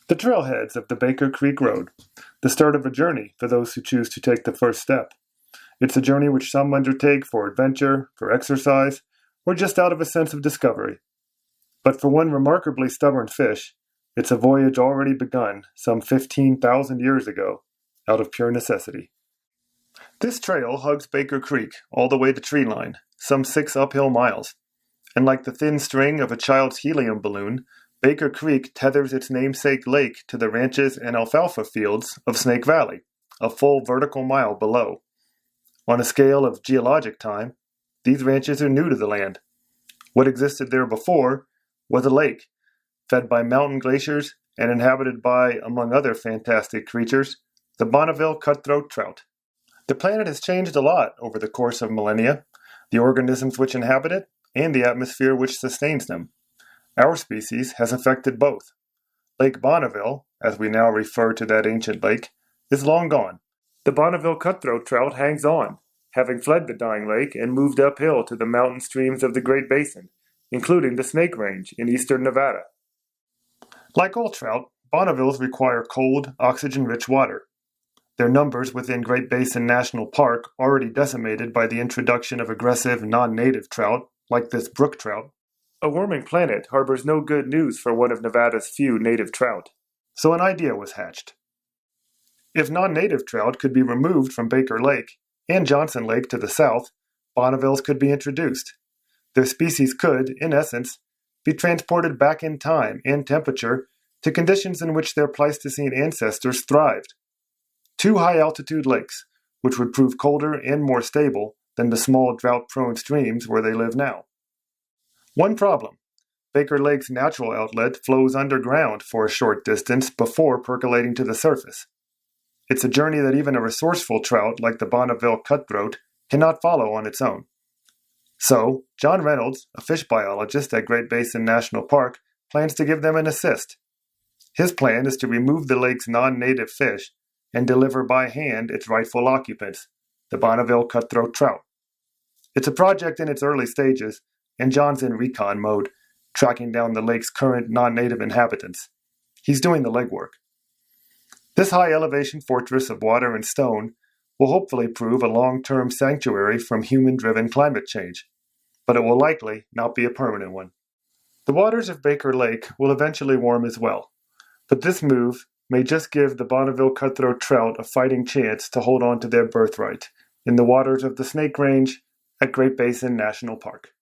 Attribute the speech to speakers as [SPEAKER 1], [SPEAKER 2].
[SPEAKER 1] The trailheads of the Baker Creek Road, the start of a journey for those who choose to take the first step. It's a journey which some undertake for adventure, for exercise, or just out of a sense of discovery. But for one remarkably stubborn fish, it's a voyage already begun some 15,000 years ago, out of pure necessity. This trail hugs Baker Creek all the way to treeline, some 6 uphill miles. And like the thin string of a child's helium balloon, Baker Creek tethers its namesake lake to the ranches and alfalfa fields of Snake Valley, a full vertical mile below. On a scale of geologic time, these ranches are new to the land. What existed there before was a lake, fed by mountain glaciers and inhabited by, among other fantastic creatures, the Bonneville cutthroat trout. The planet has changed a lot over the course of millennia, the organisms which inhabit it, and the atmosphere which sustains them. Our species has affected both. Lake Bonneville, as we now refer to that ancient lake, is long gone. The Bonneville cutthroat trout hangs on, having fled the dying lake and moved uphill to the mountain streams of the Great Basin, including the Snake Range in eastern Nevada. Like all trout, Bonnevilles require cold, oxygen-rich water. Their numbers within Great Basin National Park already decimated by the introduction of aggressive non-native trout, like this brook trout. A warming planet harbors no good news for one of Nevada's few native trout. So an idea was hatched. If non-native trout could be removed from Baker Lake and Johnson Lake to the south, Bonnevilles could be introduced. Their species could, in essence, be transported back in time and temperature to conditions in which their Pleistocene ancestors thrived. 2 high-altitude lakes, which would prove colder and more stable than the small drought-prone streams where they live now. One problem: Baker Lake's natural outlet flows underground for a short distance before percolating to the surface. It's a journey that even a resourceful trout like the Bonneville cutthroat cannot follow on its own. So, John Reynolds, a fish biologist at Great Basin National Park, plans to give them an assist. His plan is to remove the lake's non-native fish and deliver by hand its rightful occupants, the Bonneville cutthroat trout. It's a project in its early stages, and John's in recon mode, tracking down the lake's current non-native inhabitants. He's doing the legwork. This high-elevation fortress of water and stone will hopefully prove a long-term sanctuary from human-driven climate change, but it will likely not be a permanent one. The waters of Baker Lake will eventually warm as well, but this move may just give the Bonneville cutthroat trout a fighting chance to hold on to their birthright in the waters of the Snake Range at Great Basin National Park.